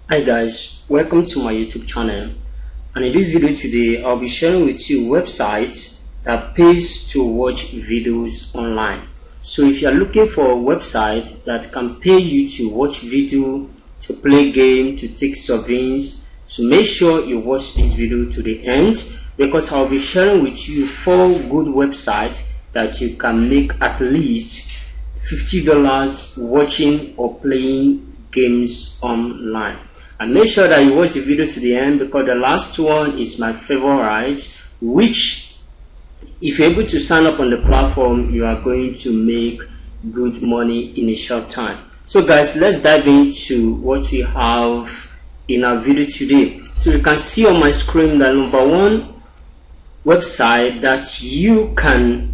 Hi guys, welcome to my YouTube channel, and in this video today I'll be sharing with you websites that pays to watch videos online. So if you are looking for a website that can pay you to watch video, to play game, to take surveys, so make sure you watch this video to the end, because I'll be sharing with you 4 good websites that you can make at least $50 watching or playing games online. And make sure that you watch the video to the end, because the last one is my favorite, which if you're able to sign up on the platform, you are going to make good money in a short time. So guys, let's dive into what we have in our video today. So you can see on my screen the number 1 website that you can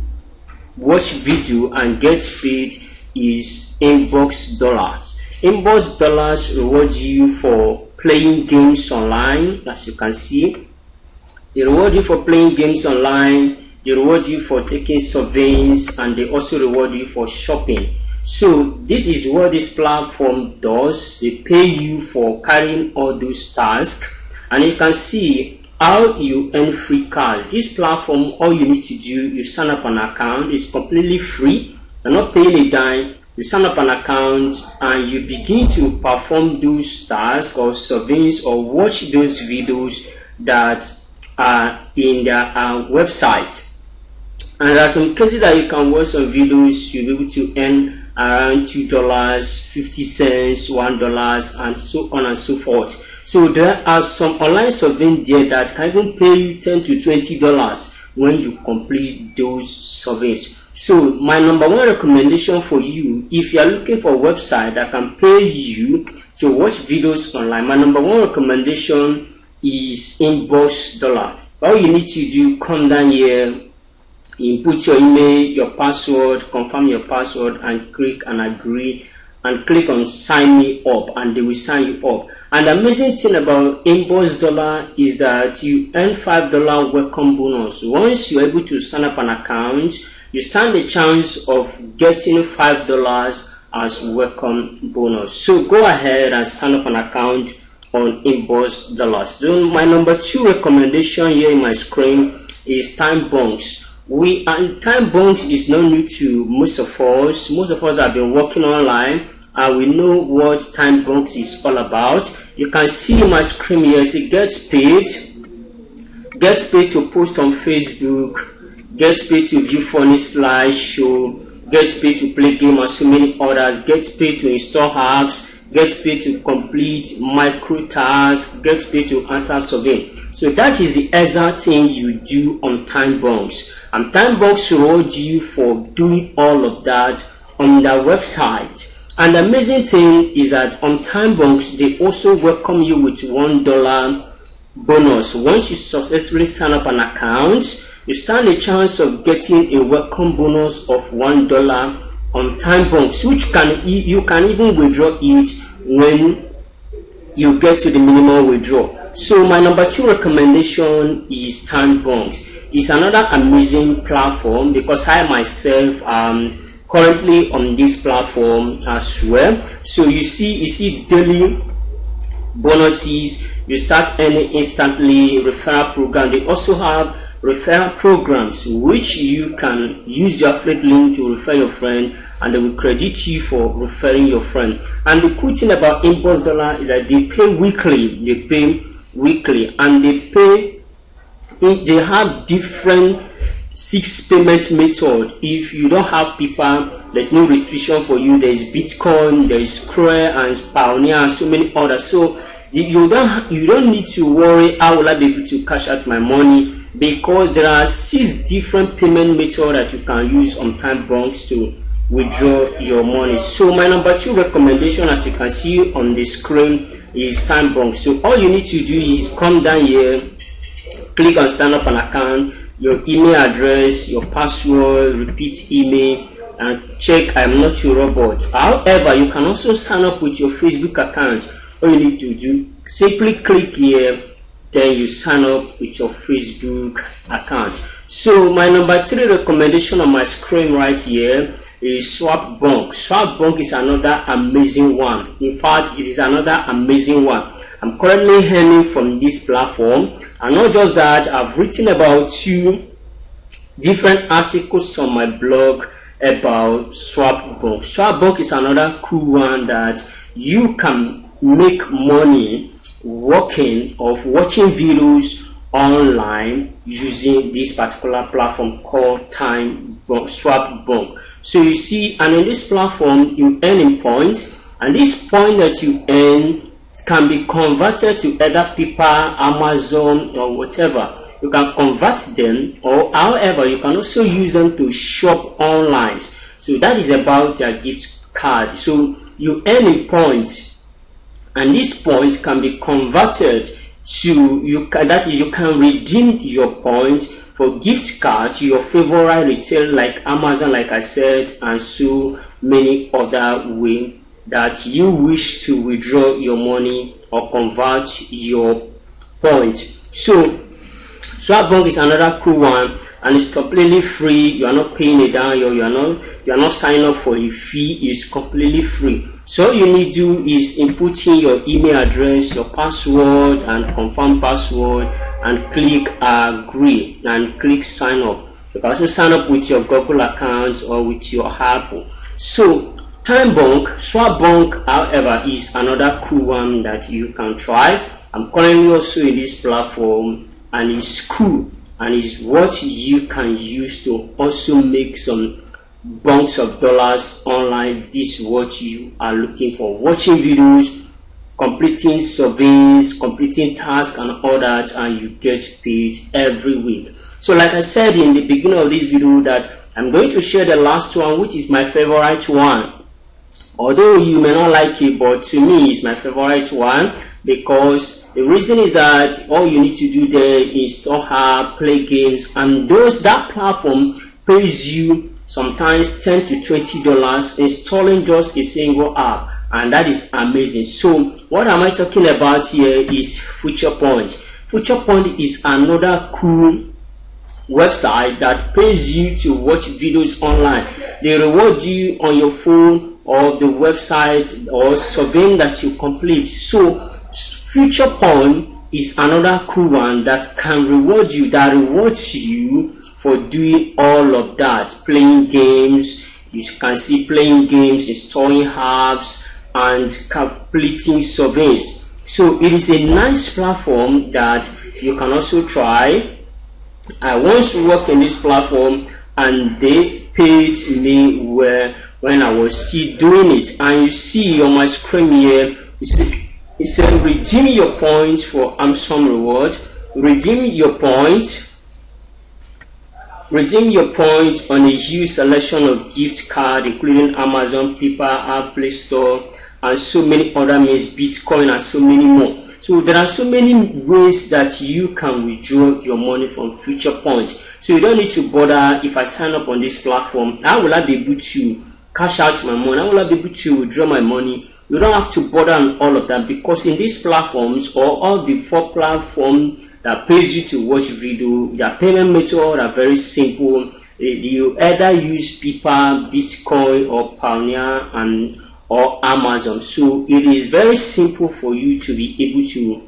watch video and get paid is InboxDollars. InboxDollars rewards you for playing games online. As you can see, they reward you for playing games online, they reward you for taking surveys, and they also reward you for shopping. So this is what this platform does. They pay you for carrying all those tasks, and you can see how you earn free cash. This platform, all you need to do, you sign up an account. It's completely free. You're not paying a dime. You sign up an account and you begin to perform those tasks or surveys or watch those videos that are in their website. And there are some cases that you can watch some videos, you'll be able to earn around $2, 50 cents, $1, and so on and so forth. So there are some online surveys there that can even pay you $10 to $20 when you complete those surveys. So my number 1 recommendation for you, if you are looking for a website that can pay you to watch videos online, my number 1 recommendation is InboxDollars. All you need to do, come down here, input your email, your password, confirm your password, and click and agree, and click on sign me up, and they will sign you up. And the amazing thing about InboxDollars is that you earn $5 welcome bonus. Once you're able to sign up an account, you stand a chance of getting $5 as welcome bonus. So go ahead and sign up an account on InboxDollars. So my number 2 recommendation here in my screen is Timebunks. Timebunks is not new to most of us. Most of us have been working online, and we know what Timebunks is all about. You can see my screen here. It gets paid to post on Facebook, gets paid to view funny slideshow, gets paid to play game, and so many others, gets paid to install apps, gets paid to complete micro tasks, gets paid to answer survey. So that is the exact thing you do on Timebunks, and Timebunks rewards you for doing all of that on their website. And the amazing thing is that on Timebunks, they also welcome you with $1 bonus. Once you successfully sign up an account, you stand a chance of getting a welcome bonus of $1 on Timebunks, which you can even withdraw it when you get to the minimum withdrawal. So my number 2 recommendation is Timebunks. It's another amazing platform, because I myself am currently on this platform as well. So you see daily bonuses, you start earning instantly, referral program. They also have referral programs which you can use your affiliate link to refer your friend, and they will credit you for referring your friend. And the cool thing about InboxDollars is that they pay weekly, and they have different 6 payment methods. If you don't have PayPal, there's no restriction for you. There is Bitcoin, there is Square and Pioneer, and so many others. So you don't need to worry, how will I be able to cash out my money, because there are 6 different payment methods that you can use on Timebunks to withdraw your money. So my number 2 recommendation, as you can see on the screen, is Timebunks. So all you need to do is come down here, click on sign up an account, your email address, your password, repeat email, and check I'm not your robot. However, you can also sign up with your Facebook account. All you need to do, simply click here, then you sign up with your Facebook account. So my number 3 recommendation on my screen right here is Swagbucks. Swagbucks is another amazing one. In fact, it is another amazing one. I'm currently earning from this platform. And not just that, I've written about 2 different articles on my blog about Swagbucks. Swagbucks is another cool one that you can make money working or watching videos online using this particular platform called Swagbucks. So you see, and in this platform you earn in points, and this point that you earn can be converted to other people, Amazon or whatever. You can convert them, or however you can also use them to shop online. So that is about their gift card. So you earn in points, and this point can be converted to you can redeem your point for gift card to your favorite retail like Amazon, like I said, and so many other ways that you wish to withdraw your money or convert your point. So Swagbucks is another cool one, and it's completely free. You are not paying a dime, you are not signing up for a fee. It's completely free. So all you need to do is input in your email address, your password, and confirm password, and click agree and click sign up. You can also sign up with your Google account or with your Apple. So Swagbucks, however, is another cool one that you can try. I'm currently also in this platform, and it's cool, and it's what you can use to also make some bunks of dollars online. This is what you are looking for: watching videos, completing surveys, completing tasks and all that, and you get paid every week. So like I said in the beginning of this video, that I'm going to share the last one, which is my favorite one. Although you may not like it, but to me it's my favorite one, because the reason is that all you need to do there is install app, play games, and that platform pays you sometimes $10 to $20 installing just a single app, and that is amazing. So what am I talking about here is Featurepoint. Featurepoint is another cool website that pays you to watch videos online. They reward you on your phone or the website or surveying that you complete. So Featurepoint is another cool one that can reward you, that rewards you for doing all of that, playing games. You can see playing games, installing apps, and completing surveys. So it is a nice platform that you can also try. I once worked in this platform, and they paid me well when I was still doing it. And you see on my screen here, it said redeem your points for Amazon reward. Redeem your points on a huge selection of gift card, including Amazon, PayPal, Apple Play Store, and so many other means, Bitcoin, and so many more. So there are so many ways that you can withdraw your money from Featurepoint. So you don't need to bother. If I sign up on this platform, how will I be able to cash out my money? How will I be able to withdraw my money? You don't have to bother on all of that, because in these platforms, or all the 4 platforms that pays you to watch video, their payment methods are very simple. You either use PayPal, Bitcoin, or Pioneer, or Amazon. So it is very simple for you to be able to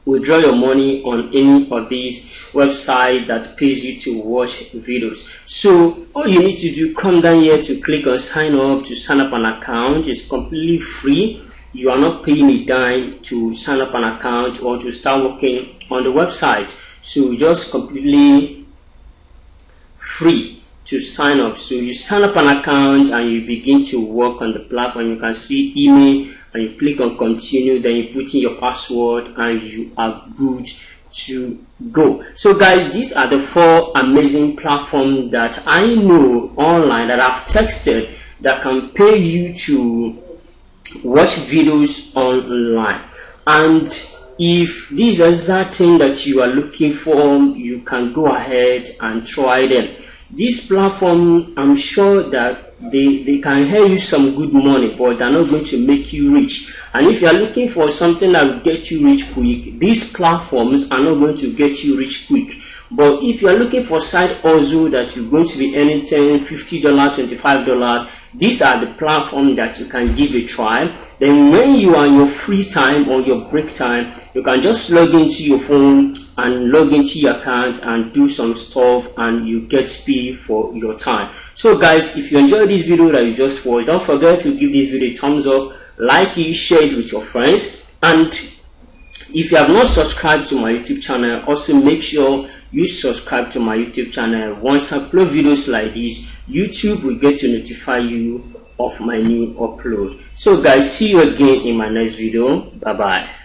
withdraw your money on any of these websites that pays you to watch videos. So all you need to do, come down here to click on sign up to sign up an account. It's completely free. You are not paying a dime to sign up an account or to start working on the website. So just completely free to sign up. So you sign up an account and you begin to work on the platform. You can see email, and you click on continue, then you put in your password, and you are good to go. So guys, these are the 4 amazing platforms that I know online that I've tested that can pay you to watch videos online. And if these are exact things that you are looking for, you can go ahead and try them. This platform, I'm sure that they can help you some good money, but they're not going to make you rich. And if you are looking for something that will get you rich quick, these platforms are not going to get you rich quick. But if you are looking for side hustle that you're going to be earning $10, $50, $25, These are the platforms that you can give a try. Then when you are in your free time or your break time, you can just log into your phone and log into your account and do some stuff, and you get paid for your time. So guys, if you enjoyed this video that you just watched, don't forget to give this video a thumbs up, like it, share it with your friends, and if you have not subscribed to my YouTube channel, also make sure you subscribe to my YouTube channel. Once I upload videos like this, YouTube will get to notify you of my new upload. So guys, see you again in my next video. Bye bye.